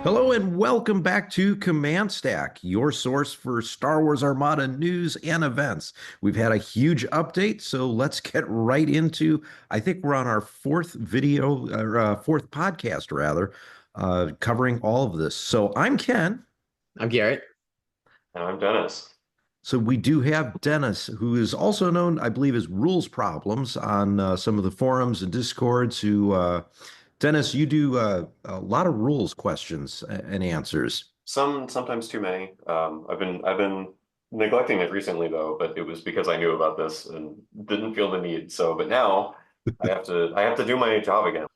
Hello and welcome back to Command Stack, your source for Star Wars Armada news and events. We've had a huge update, so let's get right into. I think we're on our fourth video or fourth podcast rather, covering all of this. So I'm Ken. I'm Garrett. And I'm Dennis. So we do have Dennis, who is also known, I believe, as Rules Problems on some of the forums and discords. Dennis, you do a lot of rules questions and answers. Sometimes too many. I've been neglecting it recently though, but it was because I knew about this and didn't feel the need. So, but now I have to do my job again.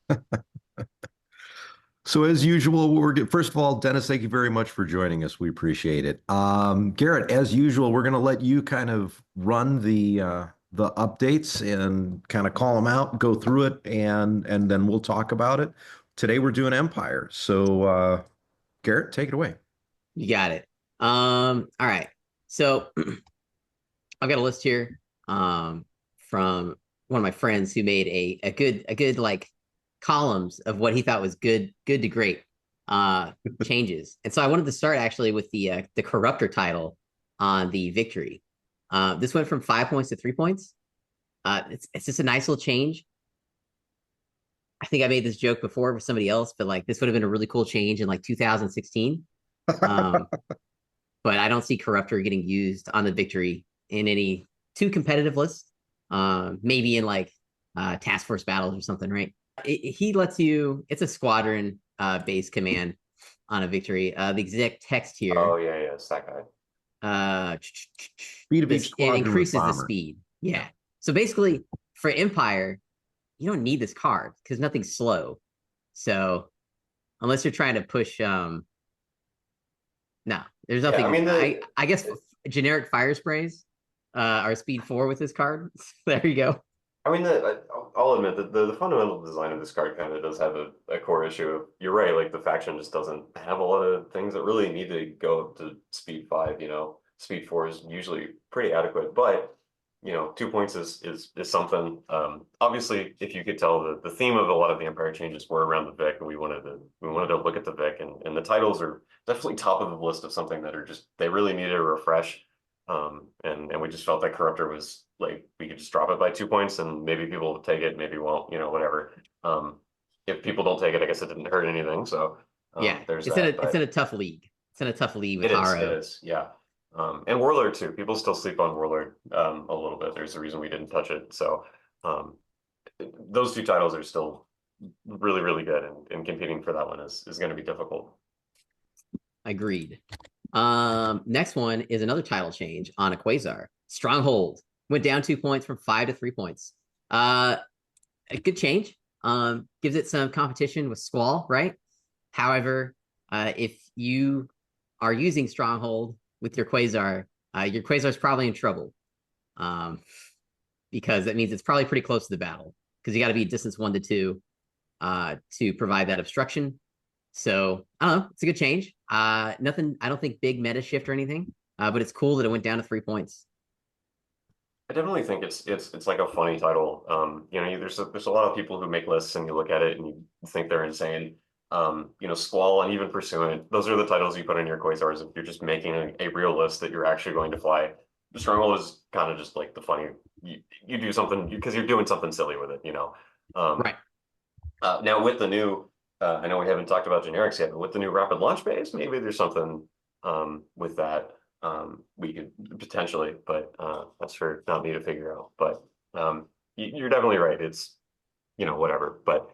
So as usual, first of all, Dennis, thank you very much for joining us. We appreciate it. Garrett, as usual, we're going to let you kind of run the updates and kind of call them out, go through it, and then we'll talk about it. Today we're doing Empire. So Garrett, take it away. You got it. All right. So I've got a list here from one of my friends who made a good like columns of what he thought was good to great changes. And so I wanted to start actually with the corruptor title on the victory. This went from 5 points to 3 points. It's just a nice little change. I think I made this joke before with somebody else, but like this would have been a really cool change in like 2016. Um, but I don't see corruptor getting used on the victory in any too competitive lists. Maybe in like task force battles or something, right? He lets you. It's a squadron based command on a victory. The exact text here. Oh yeah, it's that guy. Speed of each It squadron increases the bomber. speed. Yeah. So basically, for Empire, you don't need this card because nothing's slow. So unless you're trying to push, no, there's nothing. Yeah, I mean I guess generic fire sprays are speed 4 with this card. There you go. I mean I'll admit that the fundamental design of this card kind of does have a core issue of, you're right, like the faction just doesn't have a lot of things that really need to go up to speed 5, Speed 4 is usually pretty adequate, but 2 points is something. Obviously, if you could tell, the theme of a lot of the Empire changes were around the Vic, and we wanted to look at the Vic, and the titles are definitely top of the list of something that are just, they really needed a refresh. And we just felt that corruptor was like, we could just drop it by 2 points and maybe people will take it, maybe won't, whatever. If people don't take it, I guess it didn't hurt anything. So Yeah, there's it's that. it's in a tough league. It's in a tough league with It Haro. is, yeah. And Warlord too. People still sleep on Warlord a little bit. There's a reason we didn't touch it. So those two titles are still really, really good, and competing for that one is going to be difficult. Agreed. Next one is another title change on a Quasar. Stronghold went down 2 points from 5 to 3 points. A good change. Gives it some competition with Squall, right? However, if you are using Stronghold with your Quasar is probably in trouble. Because that means it's probably pretty close to the battle. Because you got to be distance 1 to 2 to provide that obstruction. So I don't know. It's a good change. Nothing. I don't think big meta shift or anything. But it's cool that it went down to 3 points. I definitely think it's like a funny title. There's a lot of people who make lists and you look at it and you think they're insane. Squall and even Pursuant, those are the titles you put in your Quasars if you're just making a real list that you're actually going to fly. The Stronghold is kind of just like the funny, you do something because you're doing something silly with it, Right. Now with the new, I know we haven't talked about generics yet, but with the new rapid launch base, maybe there's something with that we could potentially, but that's for not me to figure out. But you're definitely right. It's whatever. But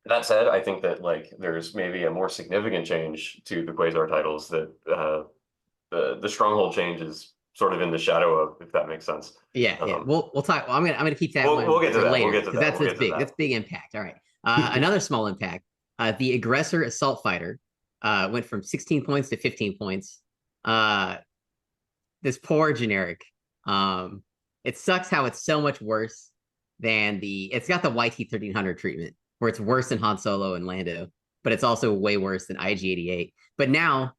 that said, I think that like there's maybe a more significant change to the Quasar titles that the Stronghold change is sort of in the shadow of, if that makes sense. Yeah. We'll talk. Well, I'm gonna keep that one we'll get to for that. later We'll get to because that. that's big impact. All right. Another small impact. The aggressor assault fighter went from 16 points to 15 points. This poor generic. It sucks how it's so much worse than it's got the YT 1300 treatment where it's worse than Han Solo and Lando, but it's also way worse than IG-88. But now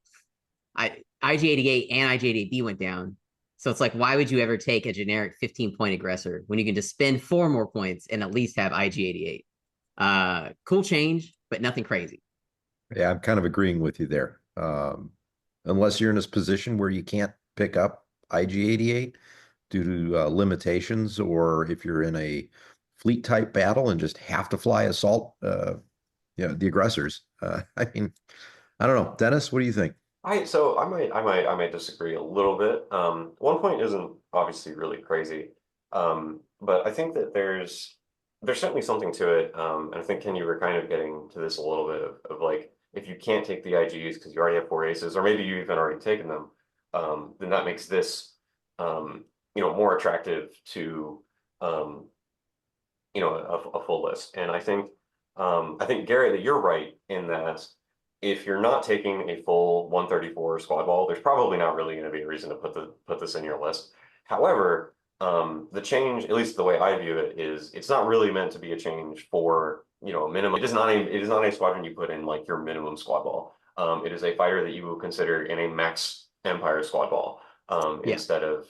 IG-88 and IG-88B went down. So it's like, why would you ever take a generic 15-point aggressor when you can just spend 4 more points and at least have IG-88? Cool change, but nothing crazy. Yeah, I'm kind of agreeing with you there. Unless you're in this position where you can't pick up IG-88 due to limitations, or if you're in a fleet type battle and just have to fly assault, the aggressors. I mean, I don't know. Dennis, what do you think? I might disagree a little bit. 1 point isn't obviously really crazy. But I think that there's certainly something to it. And I think Ken, you were kind of getting to this a little bit of like if you can't take the IGs because you already have four aces, or maybe you even already taken them, then that makes this more attractive to um, a full list. And I think Gary, that you're right in that if you're not taking a full 134 squad ball, there's probably not really going to be a reason to put this in your list. However, the change, at least the way I view it, is it's not really meant to be a change for a minimum. It is not a squadron you put in like your minimum squad ball. It is a fighter that you will consider in a max Empire squad ball Yeah. instead of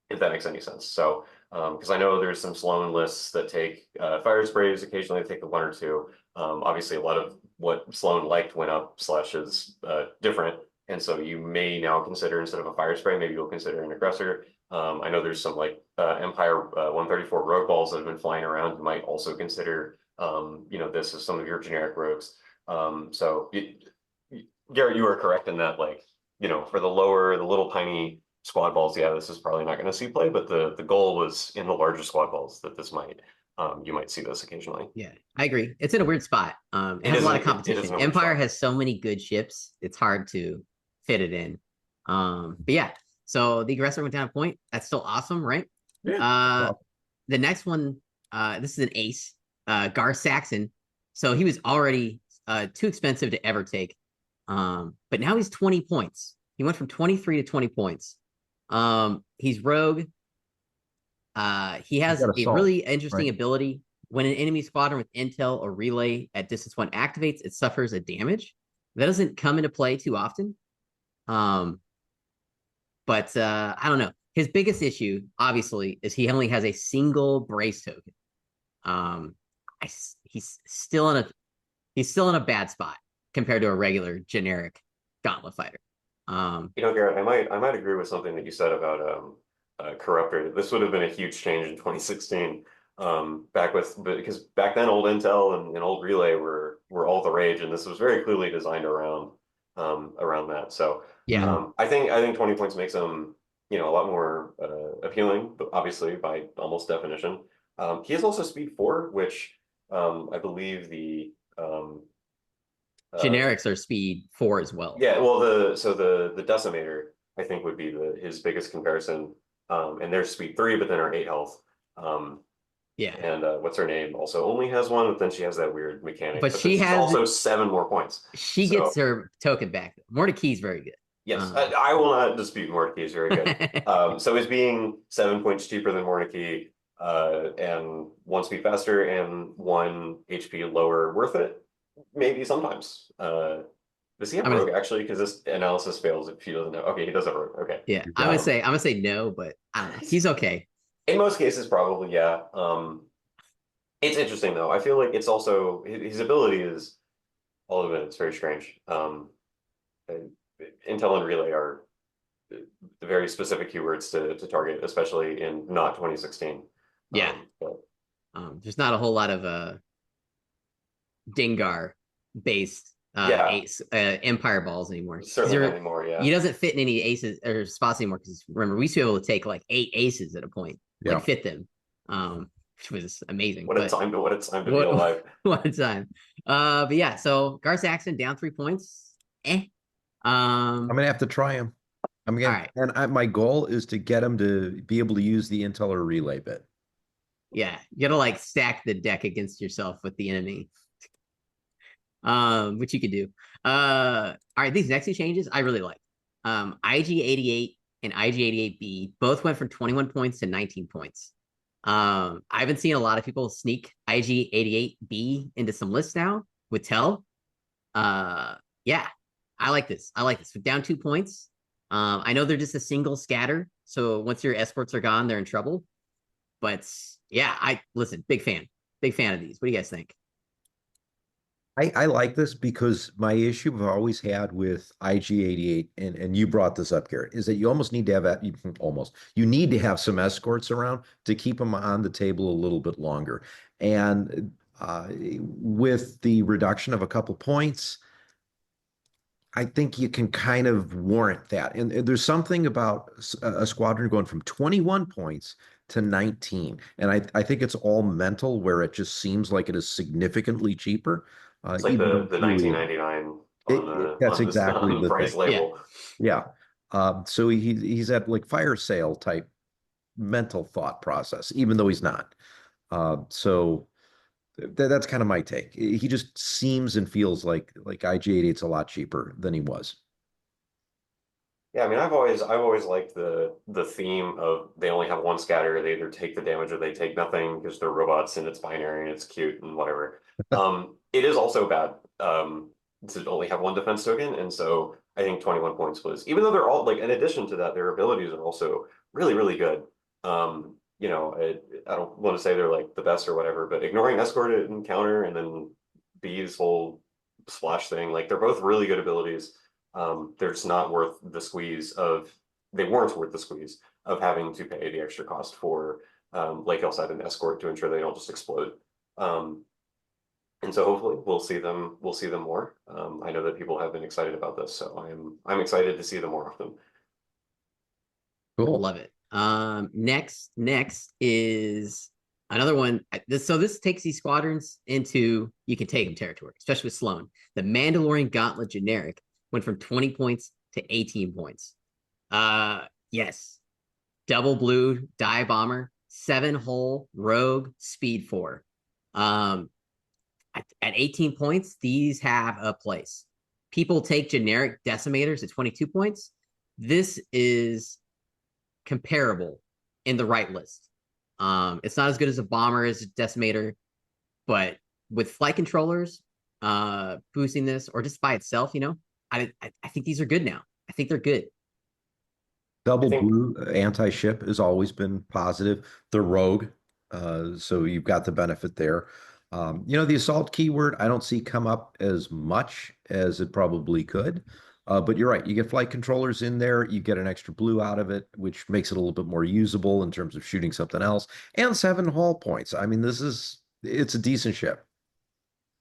if that makes any sense. So because I know there's some Sloan lists that take fire sprays. Occasionally they take the one or two. Obviously, a lot of what Sloan liked went up / is different. And so you may now consider, instead of a fire spray, maybe you'll consider an aggressor. I know there's some like Empire 134 rogue balls that have been flying around. You might also consider, this as some of your generic rogues. Garrett, you are correct in that, like, for the little tiny squad balls, yeah, this is probably not going to see play, but the goal was in the larger squad balls that you might see this occasionally. Yeah, I agree. It's in a weird spot. It It has is a lot in- of it is competition. in a weird Empire spot. has so many good ships, it's hard to fit it in. But yeah, so the aggressor went down a point. That's still awesome, right? Yeah. The next one, this is an ace, Gar Saxon. So he was already too expensive to ever take. But now he's 20 points. He went from 23 to 20 points. He's rogue. He has got a assault, really interesting right? ability. When an enemy squadron with intel or relay at distance one activates, it suffers a damage. That doesn't come into play too often. But I don't know. His biggest issue, obviously, is he only has a single brace token. Um, he's still in a bad spot compared to a regular generic gauntlet fighter. Garrett, I might agree with something that you said about Corruptor. This would have been a huge change in 2016. Because back then old Intel and old Relay were all the rage, and this was very clearly designed around that. So Yeah. I think 20 points makes him a lot more appealing, but obviously by almost definition. He has also speed 4, which I believe the Generics are speed 4 as well. yeah, well, the Decimator I think would be his biggest comparison, and they're speed 3, but then are 8 health. Yeah. And what's her name also only has 1, but then she has that weird mechanic. But then she she's has also 7 more points. She So gets her token back. Mordekai's is very good. yes, I will not dispute Mordecai is very good. So is being 7 points cheaper than Mordecai, and 1 speed faster and 1 HP lower worth it? Maybe sometimes. Does he have rogue actually? Because this analysis fails if he doesn't know. Okay, he does have rogue. Okay. Yeah, I'm gonna say no, but I don't know. He's okay. In most cases, probably, yeah. It's interesting though. I feel like it's also his ability is all of it. It's very strange. Intel and Relay are the very specific keywords to target, especially in not 2016. Yeah. There's not a whole lot of Dingar based ace Empire balls anymore. Certainly not anymore, yeah. He doesn't fit in any aces or spots anymore because remember we used to be able to take like 8 aces at a point, like fit them, which was amazing. What a time to be alive. What a time. But yeah, so Gar Saxon down 3 points. I'm gonna have to try him. All right. And my goal is to get him to be able to use the Intel or Relay bit. Yeah, you gotta like stack the deck against yourself with the enemy. Which you could do. All right, these next 2 changes I really like. IG88 and IG88B both went from 21 points to 19 points. I haven't seen a lot of people sneak IG88B into some lists now with Tell. Yeah, I like this. So down 2 points. I know they're just a single scatter, so once your escorts are gone, they're in trouble. But yeah, big fan of these. What do you guys think? I like this because my issue I've always had with IG-88, and you brought this up, Garrett, is that you almost need to have you need to have some escorts around to keep them on the table a little bit longer. And with the reduction of a couple points, I think you can kind of warrant that. And there's something about a squadron going from 21 points to 19. And I think it's all mental where it just seems like it is significantly cheaper. It's like Even though the truly 1999 that's on this exactly on the the price thing. Yeah. label. Yeah. So he's at like fire sale type mental thought process, even though he's not. So that's kind of my take. He just seems and feels like IG-88's a lot cheaper than he was. Yeah, I mean, I've always liked the theme of they only have one scatter. They either take the damage or they take nothing because they're robots and it's binary and it's cute and whatever. It is also bad to only have one defense token, and so I think 21 points was, even though they're all like in addition to that, their abilities are also really really good. I don't want to say they're like the best or whatever, but ignoring escort and counter and then B's whole splash thing, like they're both really good abilities. They're just not worth the squeeze of, they weren't worth the squeeze of having to pay the extra cost for Lake Hillside and Escort to ensure they don't just explode. And so hopefully we'll see them more. I know that people have been excited about this, so I'm excited to see them more often. Cool. Love it. Next is another one. This takes these squadrons into you can take them territory, especially with Sloan. The Mandalorian Gauntlet generic went from 20 points to 18 points. Yes. Double blue, die bomber, 7-hull, rogue, speed 4. At 18 points, these have a place. People take generic decimators at 22 points. This is comparable in the right list. It's not as good as a bomber as a decimator, but with flight controllers boosting this, or just by itself, I think these are good now. I think they're good. Double think blue anti-ship has always been positive. The rogue, so you've got the benefit there. The assault keyword I don't see come up as much as it probably could. But you're right. You get flight controllers in there. You get an extra blue out of it, which makes it a little bit more usable in terms of shooting something else. And 7 hull points. I mean, it's a decent ship.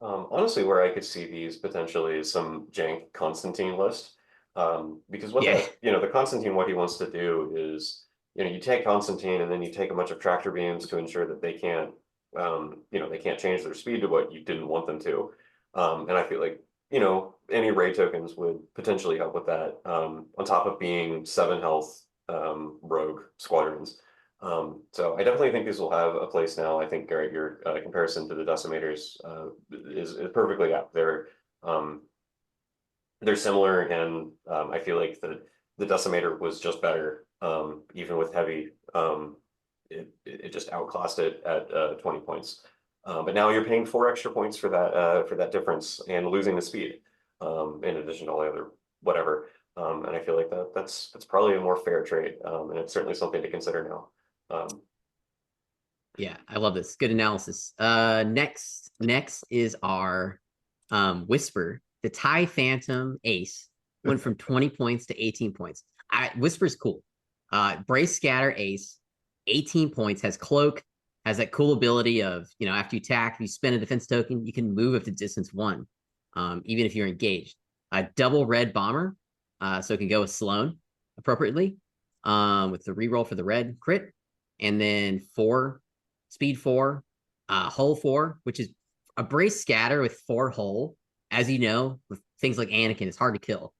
honestly, where I could see these potentially is some jank Constantine list. Because Yeah. the Constantine, what he wants to do is, you take Constantine and then you take a bunch of tractor beams to ensure that they can't, they can't change their speed to what you didn't want them to. And I feel like, any raid tokens would potentially help with that. On top of being 7 health, rogue squadrons. So I definitely think these will have a place now. I think, Garrett, your comparison to the decimators is perfectly apt. They're similar, and I feel like the decimator was just better, even with heavy. It just outclassed it at 20 points. But now you're paying 4 extra points for that difference and losing the speed, in addition to all the other whatever. And I feel like that's probably a more fair trade, and it's certainly something to consider now. Yeah, I love this. Good analysis. Next is our Whisper. The TIE Phantom Ace went from 20 points to 18 points. Whisper's cool. Brace Scatter Ace, 18 points, has Cloak, has that cool ability of, after you attack, if you spend a defense token, you can move up to distance 1, even if you're engaged. Double red bomber, so it can go with Sloan appropriately, with the reroll for the red crit. And then 4, speed 4, hull 4, which is a brace scatter with 4 hull. As you know, with things like Anakin, it's hard to kill.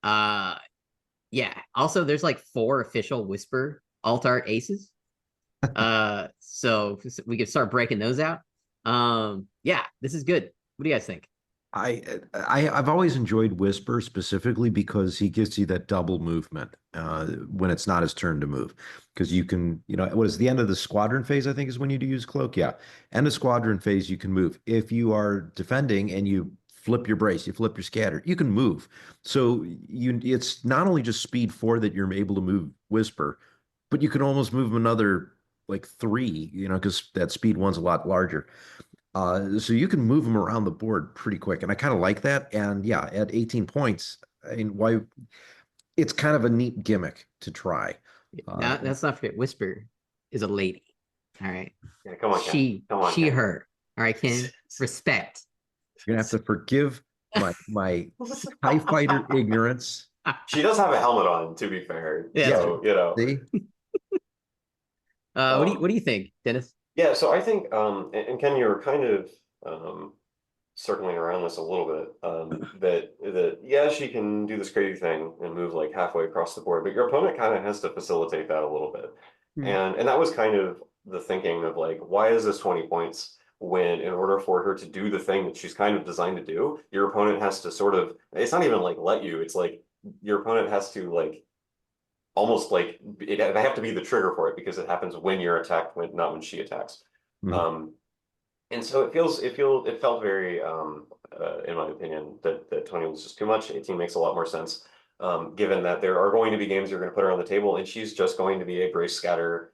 Yeah. Also, there's like 4 official Whisper alt art aces. So we could start breaking those out. Yeah, this is good. What do you guys think? I've always enjoyed Whisper specifically because he gives you that double movement when it's not his turn to move. Because you can, what is the end of the squadron phase, I think is when you do use Cloak. Yeah. End of squadron phase, you can move. If you are defending and you flip your brace, you flip your scatter, you can move. So it's not only just speed 4 that you're able to move Whisper, but you can almost move another like 3, because that speed 1's a lot larger. So you can move them around the board pretty quick, and I kind of like that. And yeah, at 18 points, I mean, why? It's kind of a neat gimmick to try. Now, let's not forget, Whisper is a lady. All right. Yeah, come on, Ken. She, Come on, she, Ken. her. All right, Ken. Respect. You're gonna have to forgive my TIE fighter ignorance. She does have a helmet on, to be fair. Yeah, So, you know. See? What do you think, Dennis? Yeah, so I think and Ken, you were kind of circling around this a little bit. That yeah, she can do this crazy thing and move like halfway across the board, but your opponent kind of has to facilitate that a little bit. And that was kind of the thinking of like, why is this 20 points when in order for her to do the thing that she's kind of designed to do, your opponent has to sort of, it's not even like let you, it's like your opponent has to like almost like they have to be the trigger for it because it happens when you're attacked, not when she attacks. And so it felt very, in my opinion, that 20 was just too much. 18 makes a lot more sense, given that there are going to be games you're going to put her on the table, and she's just going to be a brace scatter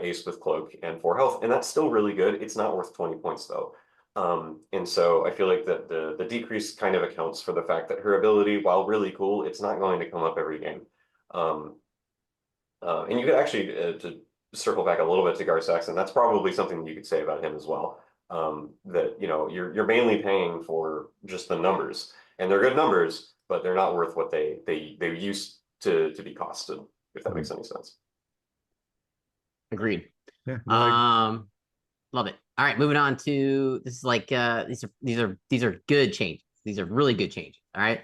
ace with cloak and 4 health, and that's still really good. It's not worth 20 points though. And so I feel like that the decrease kind of accounts for the fact that her ability, while really cool, it's not going to come up every game. And you could actually, to circle back a little bit to Gar Saxon, that's probably something you could say about him as well. That, you know, you're mainly paying for just the numbers, and they're good numbers, but they're not worth what they used to be costed, if that makes any sense. Agreed. Yeah, no, Love it. All right, moving on to this is like these are good changes. These are really good changes. All right.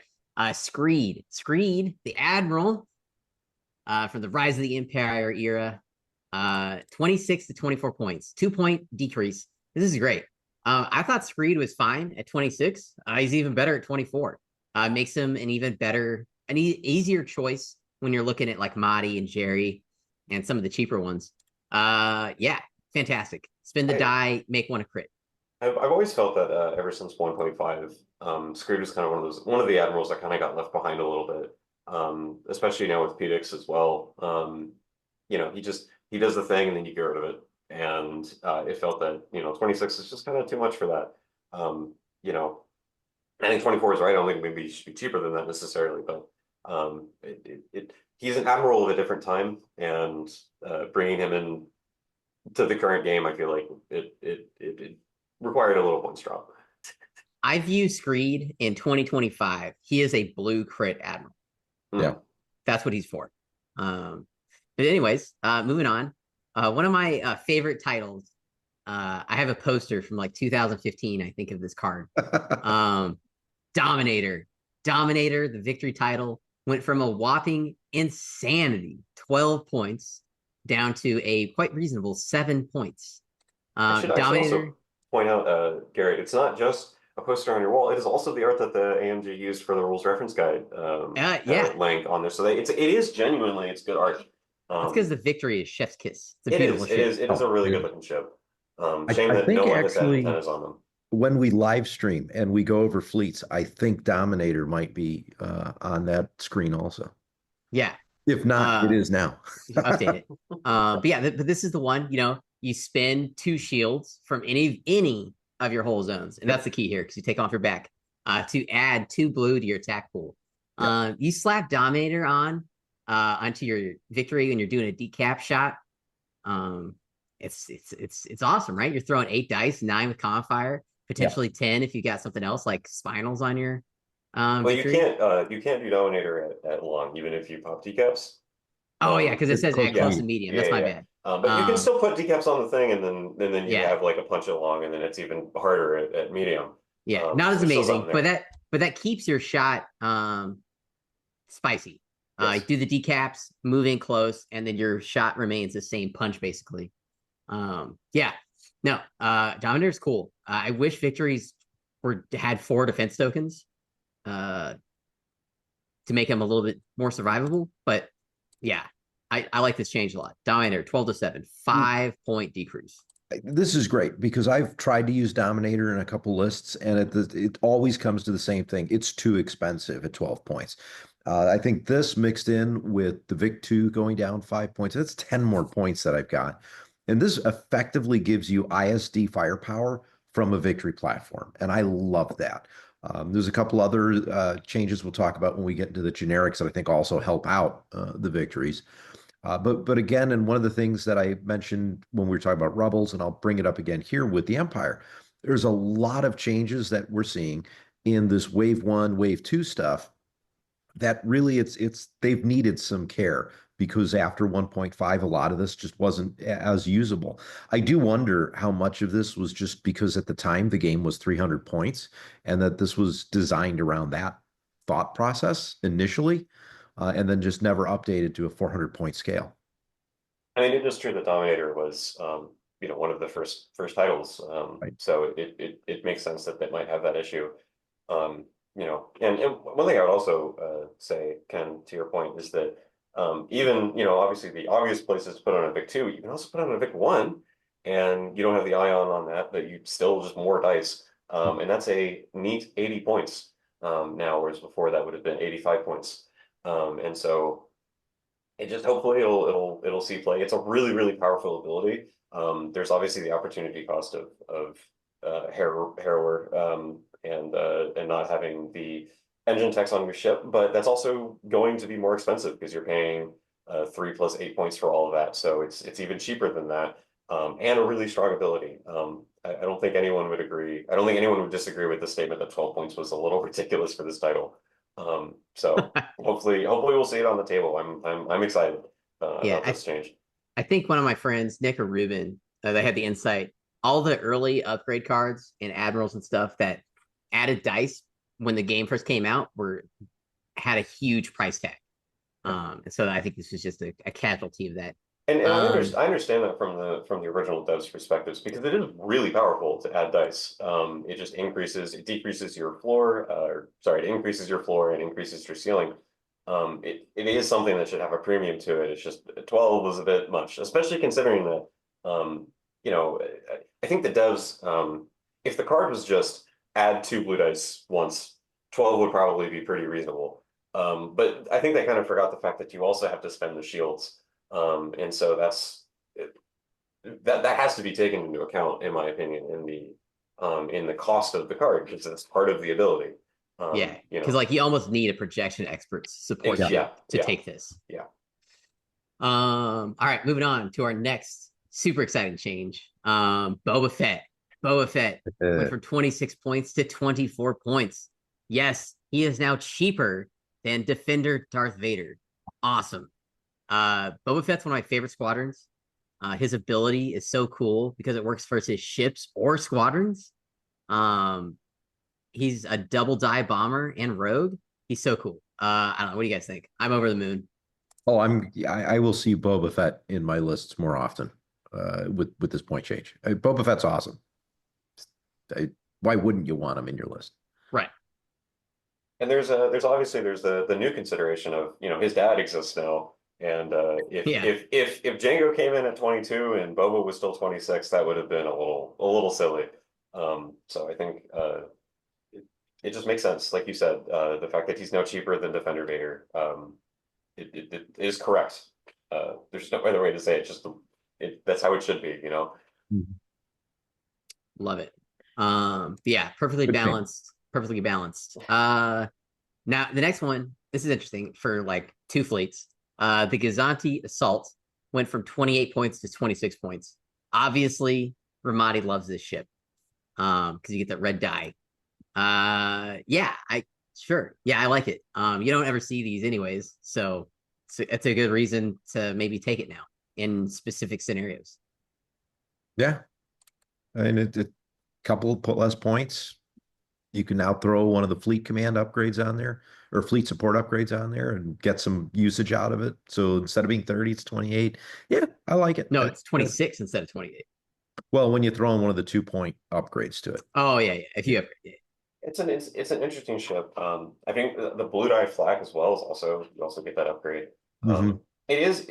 Screed, the Admiral, from the Rise of the Empire era, 26 to 24 points, 2-point decrease. This is great. I thought Screed was fine at 26. He's even better at 24. Makes him an even better, easier choice when you're looking at like Mahdi and Jerry and some of the cheaper ones. Yeah, fantastic. Spin the die, make one a crit. I've always felt that ever since 1.5, Screed was kind of one of the admirals that kind of got left behind a little bit. Especially now with Pedix as well. You know, he does the thing and then you get rid of it. And it felt that, you know, 26 is just kind of too much for that. You know, I think 24 is right. I don't think maybe he should be cheaper than that necessarily, but he's an admiral of a different time, and bringing him in to the current game, I feel like it required a little points drop. I view Screed in 2025. He is a blue crit admiral. Yeah, that's what he's for. But anyways, moving on. One of my favorite titles. I have a poster from like 2015. I think of this card. Dominator, the victory title went from a whopping insanity 12 points down to a quite reasonable 7 points. I should also point out, Garrett, it's not just a poster on your wall. It is also the art that the AMG used for the rules reference guide. Link on there, so it is genuinely, it's good art. It's because the victory is chef's kiss. It's a it beautiful is. ship. It is a really good looking ship. Shame I that think no one has had actually, antennas on them. when we live stream and we go over fleets, I think Dominator might be on that screen also. Yeah. If not, it is now. Update it. But yeah, but this is the one, you know, you spend 2 shields from any of your whole zones. And that's the key here, because you take off your back to add 2 blue to your attack pool. You slap Dominator onto your victory when you're doing a decap shot. It's awesome, right? You're throwing 8 dice, 9 with Confire, potentially 10 if you got something else like Spinals on your Well, victory. you can't do Dominator at long, even if you pop decaps. Oh yeah, because it says at close and medium. That's my bad. But you can still put decaps on the thing, and then you Yeah. have like a punch it long, and then it's even harder at medium. Yeah, not as there's still amazing, something but that keeps your shot spicy. Yes. Do the decaps, move in close, and then your shot remains the same punch basically. Yeah, no, Dominator's cool. I wish victories had 4 defense tokens to make them a little bit more survivable, but yeah, I like this change a lot. Dominator 12 to 7, 5-point decrease. This is great because I've tried to use Dominator in a couple lists, and it always comes to the same thing. It's too expensive at 12 points. I think this mixed in with the Vic 2 going down 5 points, that's 10 more points that I've got. And this effectively gives you ISD firepower from a victory platform. And I love that. There's a couple other changes we'll talk about when we get into the generics that I think also help out the victories. But again, and one of the things that I mentioned when we were talking about Rebels, and I'll bring it up again here with the Empire, there's a lot of changes that we're seeing in this wave 1, wave 2 stuff that really it's they've needed some care because after 1.5 a lot of this just wasn't as usable. I do wonder how much of this was just because at the time the game was 300 points and that this was designed around that thought process initially, and then just never updated to a 400 point scale. I mean, it is true that Dominator was, one of the first titles. Right. So it makes sense that they might have that issue. And one thing I would also say, Ken, to your point, is that even, obviously the obvious places to put on a Vic 2, you can also put on a Vic 1, and you don't have the ion on that, but you still just more dice. And that's a neat 80 points now, whereas before that would have been 85 points. And so it just hopefully it'll see play. It's a really, really powerful ability. There's obviously the opportunity cost of Harrower and not having the engine techs on your ship, but that's also going to be more expensive because you're paying 3 + 8 points for all of that. So it's even cheaper than that, and a really strong ability. I don't think anyone would agree. I don't think anyone would disagree with the statement that 12 points was a little ridiculous for this title. So hopefully we'll see it on the table. I'm excited Yeah, about this change. I think one of my friends, Nick or Ruben, they had the insight. All the early upgrade cards and admirals and stuff that added dice when the game first came out had a huge price tag. And so I think this was just a casualty of that. And I understand that from the original devs' perspectives, because it is really powerful to add dice. It decreases your floor, it increases your floor and increases your ceiling. It is something that should have a premium to it. It's just 12 was a bit much, especially considering that, I think the devs, if the card was just add 2 blue dice once, 12 would probably be pretty reasonable. But I think they kind of forgot the fact that you also have to spend the shields. And so that has to be taken into account, in my opinion, in the cost of the card, because it's part of the ability. Yeah, because you almost need a projection expert support to take this. Yeah. All right, moving on to our next super exciting change. Boba Fett. Boba Fett went from 26 points to 24 points. Yes, he is now cheaper than Defender Darth Vader. Awesome. Boba Fett's one of my favorite squadrons. His ability is so cool because it works for his ships or squadrons. He's a double die bomber and rogue. He's so cool. I don't know. What do you guys think? I'm over the moon. Oh, I will see Boba Fett in my lists more often with this point change. Boba Fett's awesome. Why wouldn't you want him in your list? Right. And there's obviously the new consideration of, his dad exists now. And if Django came in at 22 and Boba was still 26, that would have been a little silly. So I think it just makes sense, like you said, the fact that he's now cheaper than Defender Vader. It is correct. There's no other way to say it. Just that's how it should be, Love it. Yeah, perfectly balanced. Perfectly balanced. Now the next one, this is interesting for 2 fleets. The Gazanti Assault went from 28 points to 26 points. Obviously, Ramadi loves this ship because you get that red dye. I like it. You don't ever see these anyways, so it's a good reason to maybe take it now in specific scenarios. Yeah, I mean, a couple less points. You can now throw one of the fleet command upgrades on there or fleet support upgrades on there and get some usage out of it. So instead of being 30, it's 28. Yeah, I like it. No, it's 26 instead of 28. Well, when you throw in one of the 2-point upgrades to it. Oh, yeah. If you upgrade it. It's an interesting ship. I think the blue dye flak as well is you also get that upgrade. It is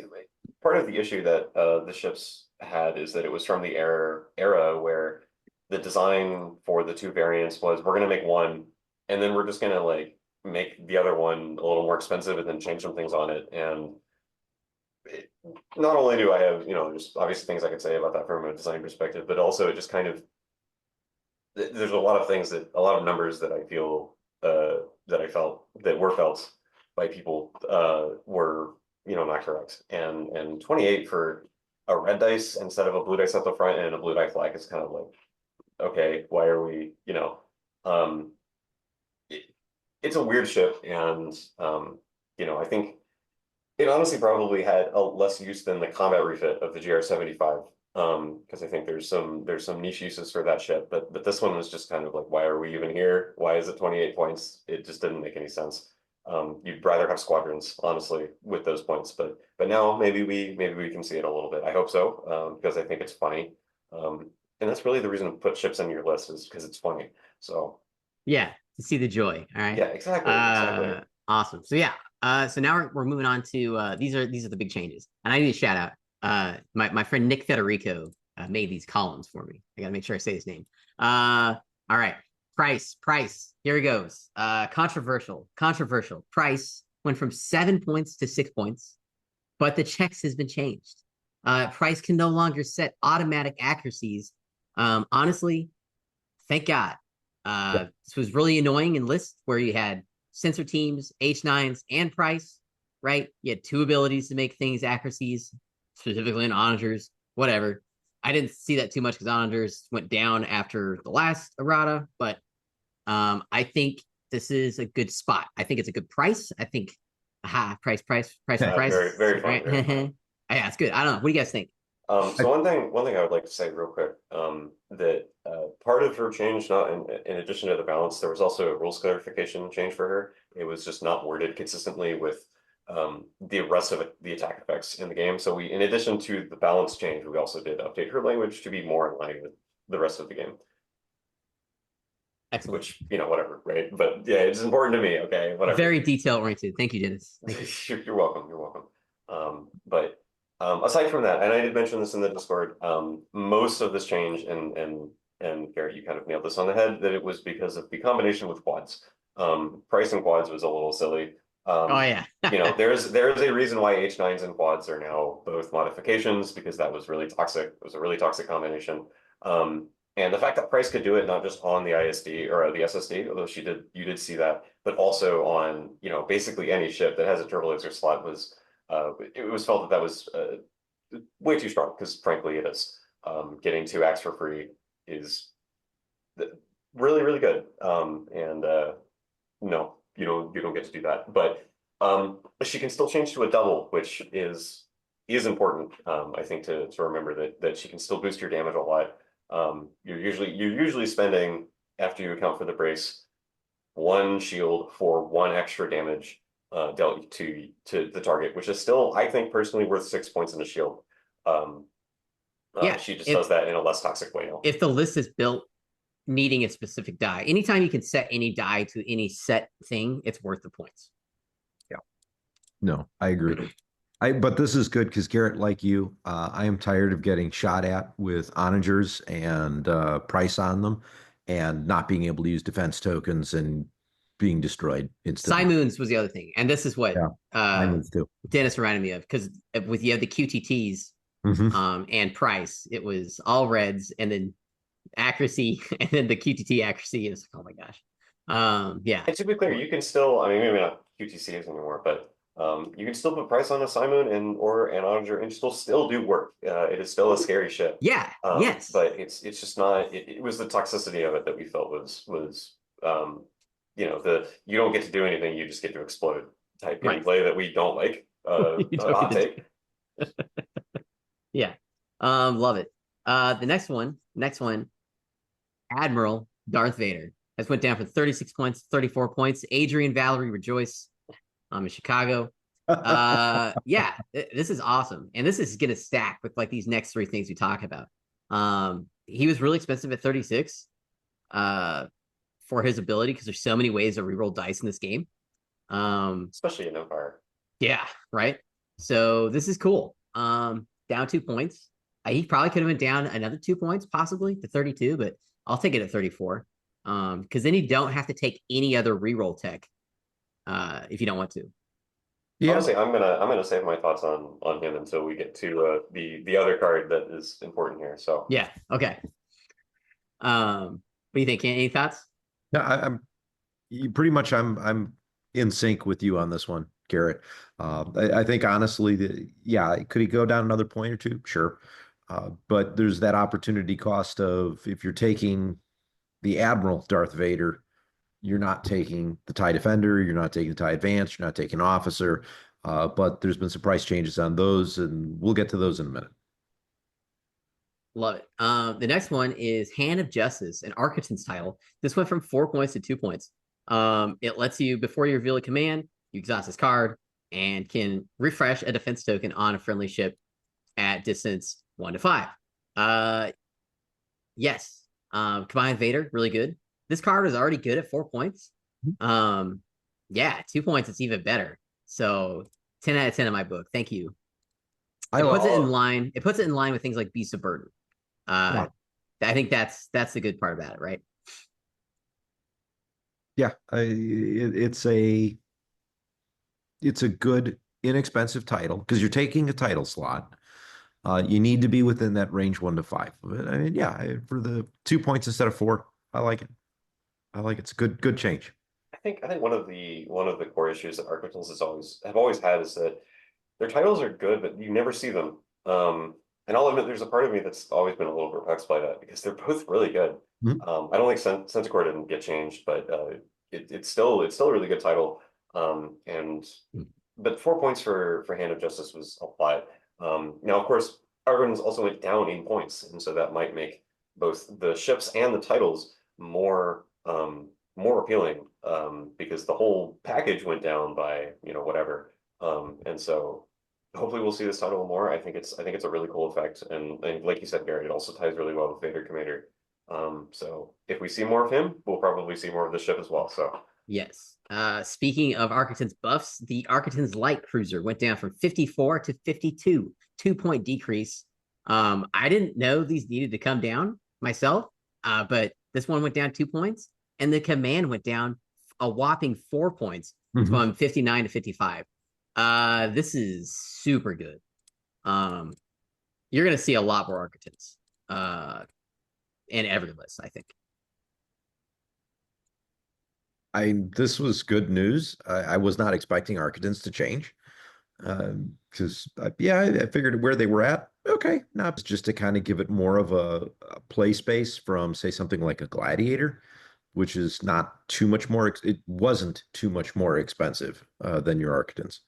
part of the issue that the ships had is that it was from the era where the design for the 2 variants was we're gonna make one and then we're just gonna make the other one a little more expensive and then change some things on it. And not only do I have there's obviously things I could say about that from a design perspective, but also it just kind of there's a lot of things a lot of numbers that I feel that I felt that were felt by people were not correct. And 28 for a red dice instead of a blue dice at the front and a blue die flag is kind of like, okay, why are we, um it's a weird ship, and I think it honestly probably had a less use than the combat refit of the GR75. Because I think there's some niche uses for that ship, but this one was just kind of like, why are we even here? Why is it 28 points? It just didn't make any sense. You'd rather have squadrons, honestly, with those points, but now maybe we can see it a little bit. I hope so, because I think it's funny. And that's really the reason to put ships on your list, is because it's funny. So Yeah, to see the joy. All right. yeah, exactly. Awesome. So yeah. So now we're moving on to these are the big changes, and I need to shout out my friend Nick Federico made these columns for me. I gotta make sure I say his name. All right. Price. Here he goes. Controversial. Price went from 7 points to 6 points, but the checks has been changed. Price can no longer set automatic accuracies. Honestly, thank God. This was really annoying in lists where you had sensor teams, H9s, and Price, right? You had two abilities to make things accuracies, specifically in onagers, whatever. I didn't see that too much because onagers went down after the last errata, but I think this is a good spot. I think it's a good price. I think, price. Very, very fun. Right? Very fun. Yeah, it's good. I don't know. What do you guys think? So one thing I would like to say real quick, that part of her change, not in addition to the balance, there was also a rules clarification change for her. It was just not worded consistently with the rest of the attack effects in the game. So in addition to the balance change, we also did update her language to be more in line with the rest of the game. Excellent. Which, whatever, right? But yeah, it's important to me. Okay, whatever. Very detail oriented. Thank you, Dennis. Thank you. You're welcome. But aside from that, and I did mention this in the Discord, most of this change, and Garrett, you kind of nailed this on the head, that it was because of the combination with quads. Price and quads was a little silly. Oh yeah. There is a reason why H9s and quads are now both modifications, because that was really toxic. It was a really toxic combination. And the fact that Price could do it not just on the ISD or the SSD, although you did see that, but also on basically any ship that has a turbo laser slot was it was felt that was way too strong, because frankly it is. Getting 2 acts for free is really, really good. And no, you don't get to do that. But she can still change to a double, which is important. I think to remember that she can still boost your damage a lot. You're usually spending, after you account for the brace, 1 shield for 1 extra damage dealt to the target, which is still, I think, personally worth 6 points in a shield. Yeah, she just does that in a less toxic way now. If the list is built needing a specific die, anytime you can set any die to any set thing, it's worth the points. Yeah. No, I agree. But this is good because, Garrett, like you, I am tired of getting shot at with onagers and price on them and not being able to use defense tokens and being destroyed instantly. Simoons was the other thing. And this is what Dennis reminded me of, because with you have the QTTs and price, it was all reds and then accuracy and then the QTT accuracy is, oh my gosh. Yeah. And to be clear, you can still, I mean, maybe not QTCs anymore, but you can still put price on a Simoon or an onager and still do work. It is still a scary ship. Yeah. Yes. But it's just not. It was the toxicity of it that we felt was you don't get to do anything, you just get to explode type gameplay that we don't like. Hot take. Yeah. Love it. The next one, Admiral Darth Vader has went down from 36 points to 34 points. Adrian Valerie rejoice. In Chicago. Yeah, this is awesome. And this is gonna stack with like these next 3 things we talk about. He was really expensive at 36 for his ability, because there's so many ways to reroll dice in this game. Especially in Empire. Yeah, right. So this is cool. Down 2 points. He probably could have went down another 2 points, possibly to 32, but I'll take it at 34. Because then you don't have to take any other reroll tech. If you don't want to. Yeah. Honestly, I'm gonna save my thoughts on him until we get to the other card that is important here. So yeah, okay. But do you think? Any thoughts? Yeah, I'm in sync with you on this one, Garrett. I think honestly, yeah, could he go down another point or two? Sure. But there's that opportunity cost of if you're taking the Admiral Darth Vader, you're not taking the TIE Defender, you're not taking the TIE Advance, you're not taking Officer. But there's been some price changes on those, and we'll get to those in a minute. Love it. The next one is Hand of Justice, an Architect's title. This went from 4 points to 2 points. It lets you, before you reveal a command, you exhaust this card and can refresh a defense token on a friendly ship at distance 1 to 5. Yes. Combined Vader, really good. This card is already good at 4 points. Yeah, 2 points, it's even better. So 10 out of 10 in my book. Thank you. It puts it in line. It puts it in line with things like Beast of Burden. Yeah. I think that's the good part about it, right? Yeah, it's a good inexpensive title because you're taking a title slot. You need to be within that range 1 to 5. But I mean, yeah, for the 2 points instead of 4, I like it. I like it. It's good change. I think one of the core issues that Architects have always had is that their titles are good, but you never see them. And I'll admit, there's a part of me that's always been a little perplexed by that because they're both really good. Mhm. I don't think Centaur didn't get changed, but it's still a really good title. And but 4 points for Hand of Justice was a lot. Now, of course, Argon's also went down in points, and so that might make both the ships and the titles more appealing because the whole package went down by whatever. And so hopefully we'll see this title more. I think it's a really cool effect, and like you said, Garrett, it also ties really well with Vader Commander. So if we see more of him, we'll probably see more of the ship as well. So Yes. Speaking of Architect's buffs, the Architect's Light Cruiser went down from 54 to 52, 2 point decrease. I didn't know these needed to come down myself, but this one went down 2 points, and the command went down a whopping 4 points from 59 to 55. This is super good. You're gonna see a lot more Architects in every list, I think. This was good news. I was not expecting Architects to change because yeah, I figured where they were at. Okay, now it's just to kind of give it more of a play space from say something like a Gladiator, which is not too much more. It wasn't too much more expensive than your Architects.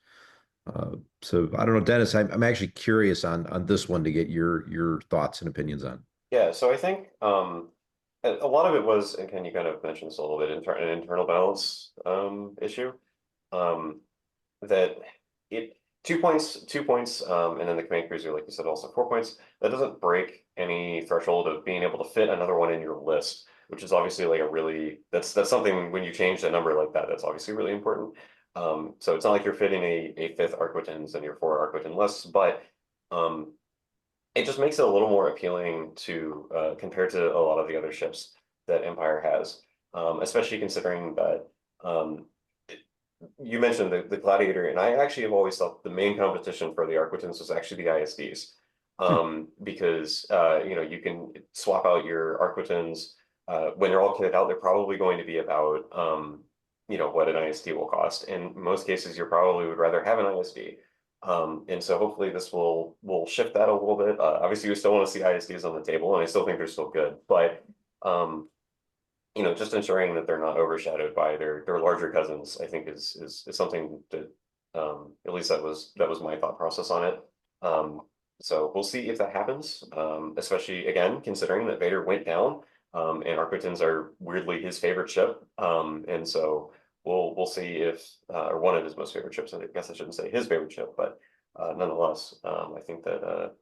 So I don't know, Dennis. I'm actually curious on this one to get your thoughts and opinions on. yeah, so I think a lot of it was, and Ken, you kind of mentioned this a little bit, an internal balance issue. That it 2 points, and then the command cruiser, like you said, also 4 points. That doesn't break any threshold of being able to fit another one in your list, which is obviously like that's something when you change a number like that, that's obviously really important. So it's not like you're fitting a fifth Arquitens and your 4 Arquiten lists, but it just makes it a little more appealing to compared to a lot of the other ships that Empire has, especially considering that you mentioned the Gladiator, and I actually have always thought the main competition for the Arquitens was actually the ISDs, because you can swap out your Arquitens when they're all kitted out. They're probably going to be about what an ISD will cost. In most cases, you probably would rather have an ISD. And so hopefully this will shift that a little bit. Obviously, we still want to see ISDs on the table, and I still think they're still good, but just ensuring that they're not overshadowed by their larger cousins, I think is something that at least that was my thought process on it. So we'll see if that happens, especially again considering that Vader went down, and Arquitens are weirdly his favorite ship, and so we'll see if or one of his most favorite ships. I guess I shouldn't say his favorite ship, but nonetheless, I think that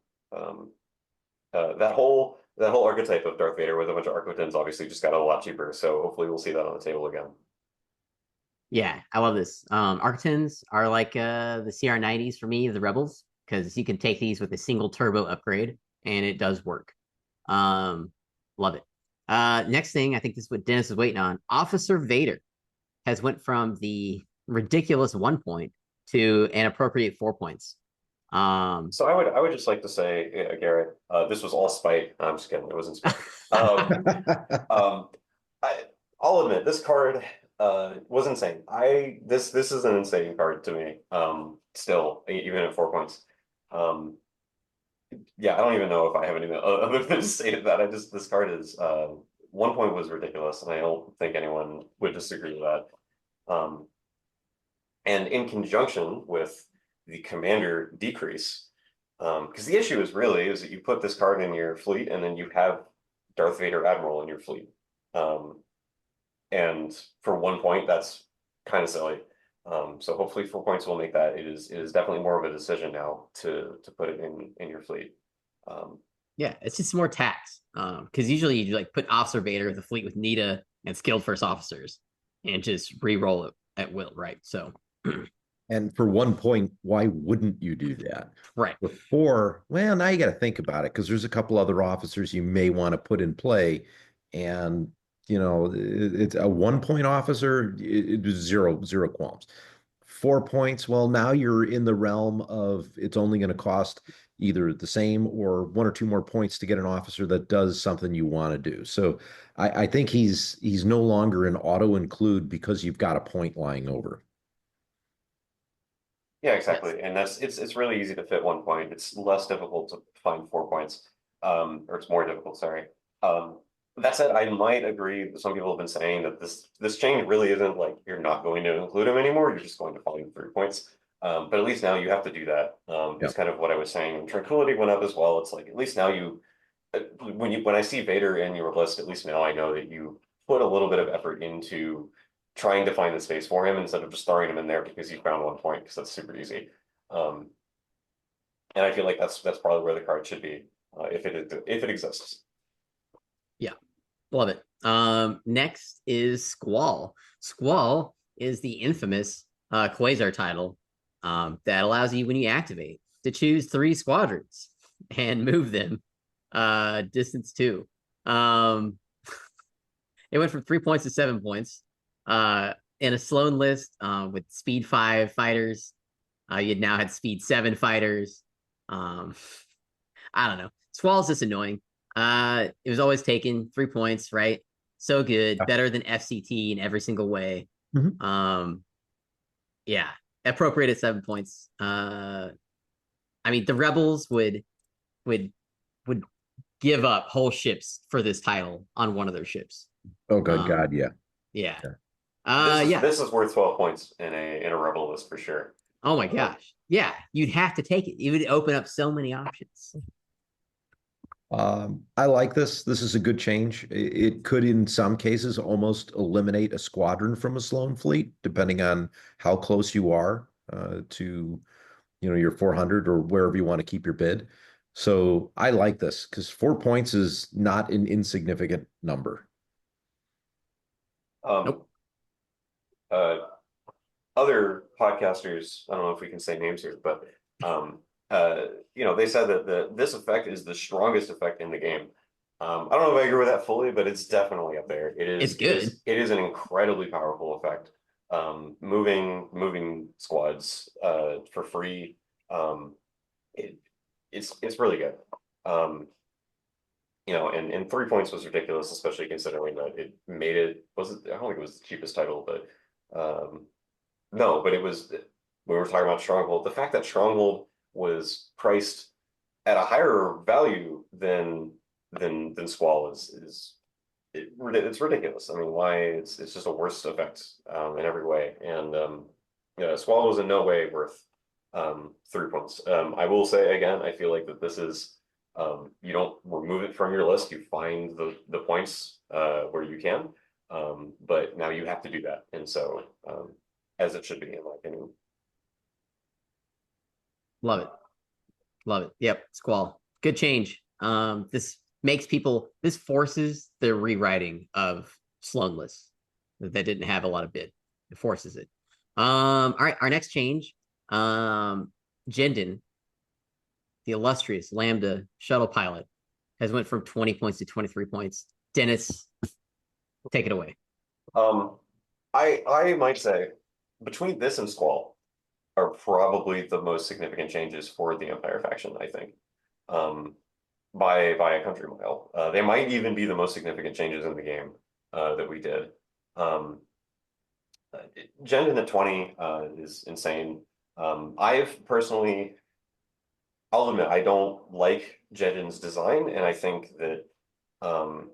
that whole archetype of Darth Vader with a bunch of Arquitens obviously just got a lot cheaper. So hopefully we'll see that on the table again. Yeah, I love this. Architens are like the CR90s for me, the Rebels, because you can take these with a single turbo upgrade, and it does work. Love it. Next thing, I think this is what Dennis is waiting on. Officer Vader has went from the ridiculous 1 point to an appropriate 4 points. So I would just like to say, Garrett, this was all spite. I'm just kidding. It wasn't spite. I'll admit this card was insane. This is an insane card to me. Still, even at 4 points. Yeah, I don't even know if I have anything other than to say to that. This card is 1 point was ridiculous, and I don't think anyone would disagree with that. And in conjunction with the commander decrease, because the issue is that you put this card in your fleet, and then you have Darth Vader Admiral in your fleet. And for 1 point, that's kind of silly. So hopefully 4 points will make that. It is definitely more of a decision now to put it in your fleet. Yeah, it's just more tax. Because usually you like put Officer Vader with a fleet with Nita and skilled first officers and just re-roll it at will, right? So And for 1 point, why wouldn't you do that? right. Before, well, now you got to think about it because there's a couple other officers you may want to put in play. And, it's a 1 point officer, it was zero qualms. 4 points, well, now you're in the realm of it's only going to cost either the same or 1 or 2 more points to get an officer that does something you want to do. So I think he's no longer an auto include because you've got a point lying over. Yeah, exactly. And it's really easy to fit 1 point. It's less difficult to find 4 points. Or it's more difficult, sorry. That said, I might agree that some people have been saying that this change really isn't like you're not going to include them anymore, you're just going to find 3 points. But at least now you have to do that. It's kind of what I was saying. And Tranquility went up as well. It's like at least now when I see Vader in your list, at least now I know that you put a little bit of effort into trying to find the space for him instead of just throwing him in there because you found 1 point, because that's super easy. And I feel like that's probably where the card should be, if it exists. Yeah, love it. Next is Squall. Squall is the infamous Quasar title that allows you, when you activate, to choose 3 squadrons and move them distance 2. It went from 3 points to 7 points. In a Sloan list with speed 5 fighters, you'd now had speed 7 fighters. I don't know. Squall's just annoying. It was always taken 3 points, right? So good, better than FCT in every single way. Yeah, appropriated 7 points. I mean, the rebels would give up whole ships for this title on one of their ships. Oh, good God, yeah. Yeah. This is worth 12 points in a rebel list for sure. Oh my gosh. Yeah, you'd have to take it. It would open up so many options. I like this. This is a good change. It could, in some cases, almost eliminate a squadron from a Sloan fleet, depending on how close you are to, your 400 or wherever you want to keep your bid. So I like this because 4 points is not an insignificant number. Nope. Other podcasters, I don't know if we can say names here, but they said that this effect is the strongest effect in the game. I don't know if I agree with that fully, but it's definitely up there. It's good. It is an incredibly powerful effect. Moving squads for free. It's really good. And 3 points was ridiculous, especially considering that it made it I don't think it was the cheapest title, but no, but it was, we were talking about Stronghold. The fact that Stronghold was priced at a higher value than Squall it's ridiculous. I mean, why it's just a worse effect in every way. And Squall was in no way worth 3 points. I will say again, I feel like that this is you don't remove it from your list, you find the points where you can. But now you have to do that. And so as it should be, in my opinion. Love it. Love it. Yep. Squall. Good change. This forces the rewriting of Sloan lists that didn't have a lot of bid. It forces it. All right. Our next change, Jendon, the illustrious Lambda shuttle pilot, has went from 20 points to 23 points. Dennis, take it away. I might say between this and Squall are probably the most significant changes for the Empire faction, I think. By a country mile. They might even be the most significant changes in the game. that we did. Jendon at 20 is insane. I've personally, I'll admit, I don't like Jendon's design, and I think that um,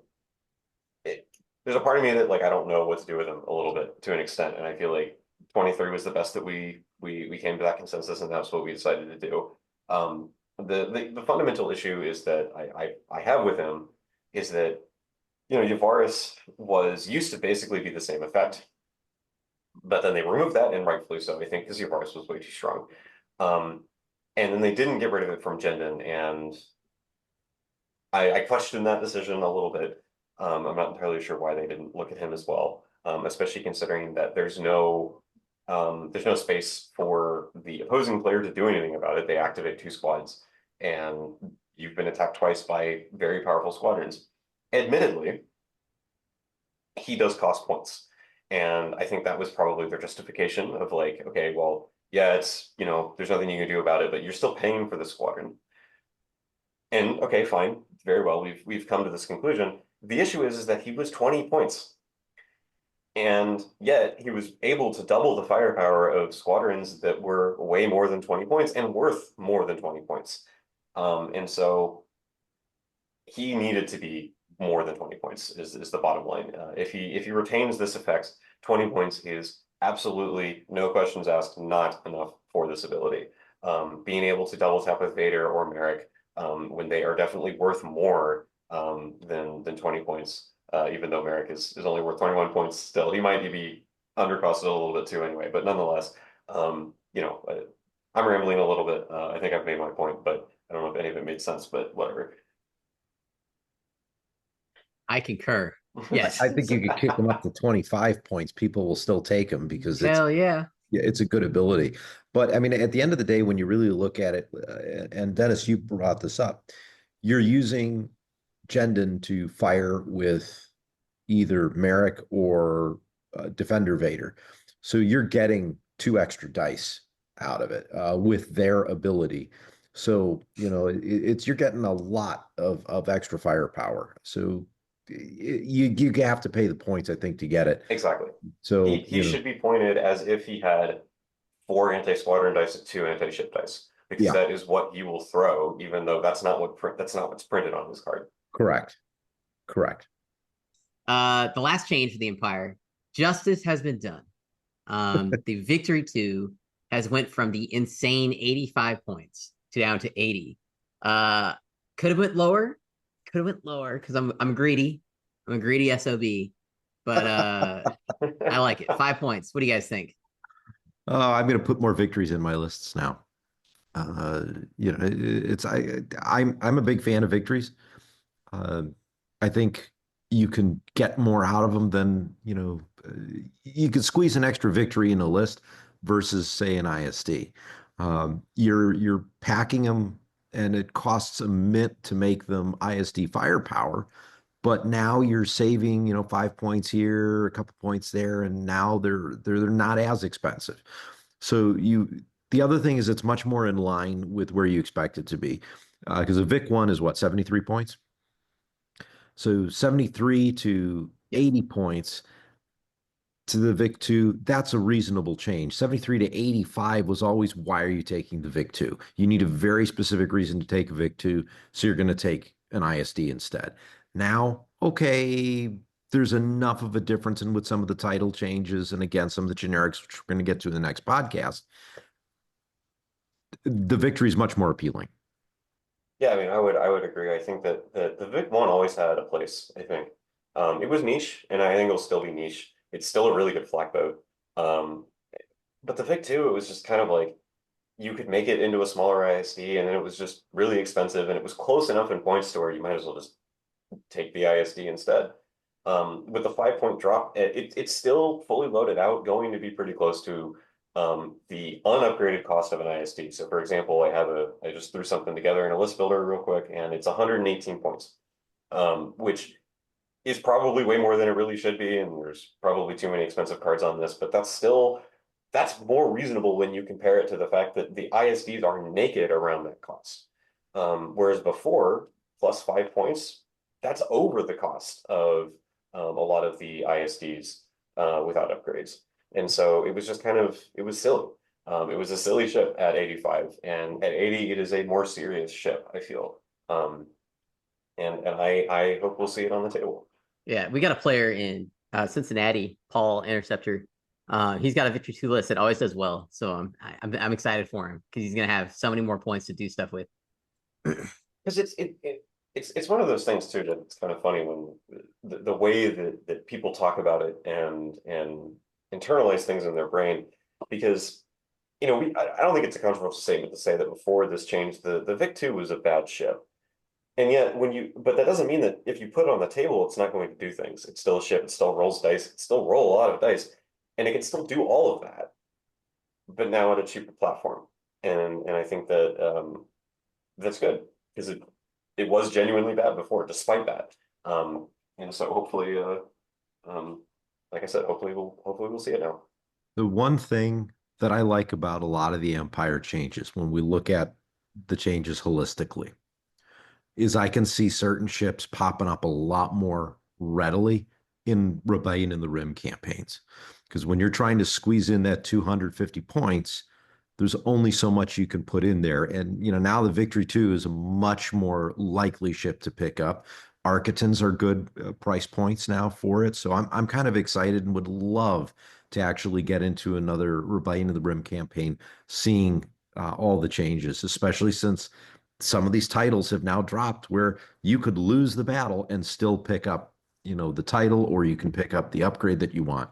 there's a part of me that like I don't know what to do with him a little bit to an extent, and I feel like 23 was the best that we came to that consensus, and that's what we decided to do. The fundamental issue is that I have with him is that Yavaris was used to basically be the same effect, but then they removed that, and rightfully so, I think, because Yavaris was way too strong. And then they didn't get rid of it from Jendon, and I questioned that decision a little bit. I'm not entirely sure why they didn't look at him as well, especially considering that there's no space for the opposing player to do anything about it. They activate 2 squads, and you've been attacked twice by very powerful squadrons. Admittedly, he does cost points. And I think that was probably their justification of like, okay, well, yeah, it's, there's nothing you can do about it, but you're still paying for the squadron. And okay, fine, very well, we've come to this conclusion. The issue is that he was 20 points. And yet he was able to double the firepower of squadrons that were way more than 20 points and worth more than 20 points. And so he needed to be more than 20 points is the bottom line. If he retains this effect, 20 points is absolutely, no questions asked, not enough for this ability. Being able to double tap with Vader or Merrick when they are definitely worth more than 20 points, even though Merrick is only worth 21 points still. He might be undercosted a little bit too anyway, but nonetheless, I'm rambling a little bit. I think I've made my point, but I don't know if any of it made sense, but whatever. I concur. Yes. I think you could kick them up to 25 points. People will still take them because Hell yeah. it's a good ability. But I mean, at the end of the day, when you really look at it, and Dennis, you brought this up, you're using Jendon to fire with either Merrick or Defender Vader. So you're getting 2 extra dice out of it with their ability. So, it's you're getting a lot of extra firepower. So you have to pay the points, I think, to get it. Exactly. So he should be pointed as if he had 4 anti-squadron dice and 2 anti-ship dice, because that is what you will throw, even though that's not what's printed on his card. Correct. The last change for the Empire, justice has been done. The Victory 2 has went from the insane 85 points to down to 80. Could have went lower. Because I'm greedy. I'm a greedy SOB. But I like it. 5 points. What do you guys think? I'm going to put more victories in my lists now. I'm a big fan of victories. I think you can get more out of them than, you could squeeze an extra victory in a list versus say an ISD. You're packing them and it costs a mint to make them ISD firepower, but now you're saving, 5 points here, a couple points there, and now they're not as expensive. So the other thing is it's much more in line with where you expect it to be. Because a Vic 1 is what, 73 points? So 73 to 80 points to the Vic 2, that's a reasonable change. 73 to 85 was always, why are you taking the Vic 2? You need a very specific reason to take a Vic 2, so you're going to take an ISD instead. Now, okay, there's enough of a difference in with some of the title changes and again, some of the generics, which we're going to get to in the next podcast. The victory is much more appealing. Yeah, I mean, I would agree. I think that the Vic 1 always had a place, I think. It was niche, and I think it'll still be niche. It's still a really good flak boat. But the Vic 2, it was just kind of like you could make it into a smaller ISD, and then it was just really expensive, and it was close enough in points to where you might as well just take the ISD instead. With the 5-point drop, it's still fully loaded out, going to be pretty close to the unupgraded cost of an ISD. So for example, I just threw something together in a list builder real quick, and it's 118 points, which is probably way more than it really should be, and there's probably too many expensive cards on this, but that's more reasonable when you compare it to the fact that the ISDs are naked around that cost. Whereas before, plus 5 points, that's over the cost of a lot of the ISDs without upgrades. And so it was just kind of, it was silly. It was a silly ship at 85, and at 80, it is a more serious ship, I feel. And I hope we'll see it on the table. Yeah, we got a player in Cincinnati, Paul Interceptor. He's got a Victory 2 list that always does well, so I'm excited for him because he's gonna have so many more points to do stuff with. Because it's one of those things too that it's kind of funny when the way that people talk about it and internalize things in their brain, because I don't think it's a controversial statement to say that before this change, the Vic 2 was a bad ship. And yet but that doesn't mean that if you put it on the table, it's not going to do things. It's still a ship, it still rolls dice, it still roll a lot of dice, and it can still do all of that, but now at a cheaper platform. And I think that that's good, because it was genuinely bad before, despite that. And so hopefully, like I said, hopefully we'll see it now. The one thing that I like about a lot of the Empire changes when we look at the changes holistically is I can see certain ships popping up a lot more readily in Rebellion in the Rim campaigns. Because when you're trying to squeeze in that 250 points, there's only so much you can put in there. And now the Victory 2 is a much more likely ship to pick up. Architons are good price points now for it. So I'm kind of excited and would love to actually get into another Rebellion in the Rim campaign, seeing all the changes, especially since some of these titles have now dropped where you could lose the battle and still pick up, the title, or you can pick up the upgrade that you want.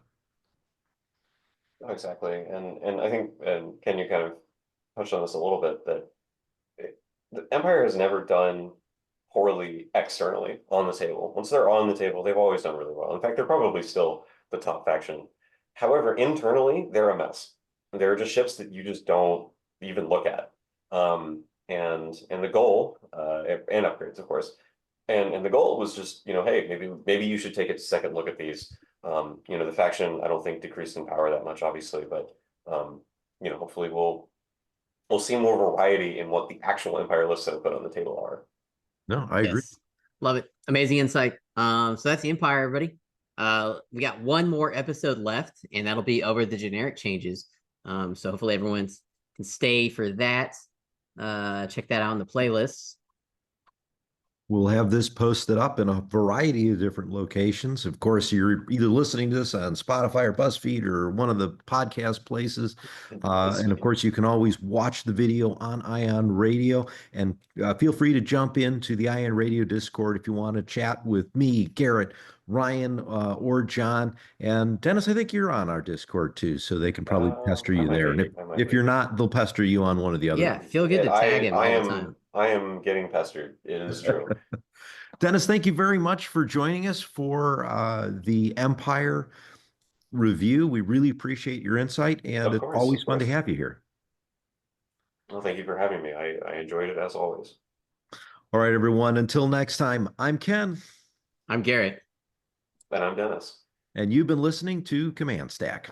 Exactly. And I think, and Ken, you kind of touched on this a little bit, that the Empire has never done poorly externally on the table. Once they're on the table, they've always done really well. In fact, they're probably still the top faction. However, internally, they're a mess. They're just ships that you just don't even look at. And the goal, and upgrades, of course. And the goal was just, hey, maybe you should take a second look at these. The faction, I don't think, decreased in power that much, obviously, but hopefully we'll see more variety in what the actual Empire lists that are put on the table are. No, I agree. Yes. Love it. Amazing insight. So that's the Empire, everybody. We got one more episode left, and that'll be over the generic changes. So hopefully everyone can stay for that. Check that out on the playlist. We'll have this posted up in a variety of different locations. Of course, you're either listening to this on Spotify or BuzzFeed or one of the podcast places. And of course, you can always watch the video on Ion Radio. And feel free to jump into the Ion Radio Discord if you want to chat with me, Garrett, Ryan, or John. And Dennis, I think you're on our Discord too, so they can probably pester you there. And if you're not, they'll pester you on one of the other. Yeah, feel good to tag him all the time. I am getting pestered. It is true. Dennis, thank you very much for joining us for the Empire review. We really appreciate your insight, and it's always fun to have you here. Well, thank you for having me. I enjoyed it as always. All right, everyone. Until next time, I'm Ken. I'm Garrett. And I'm Dennis. And you've been listening to Command Stack.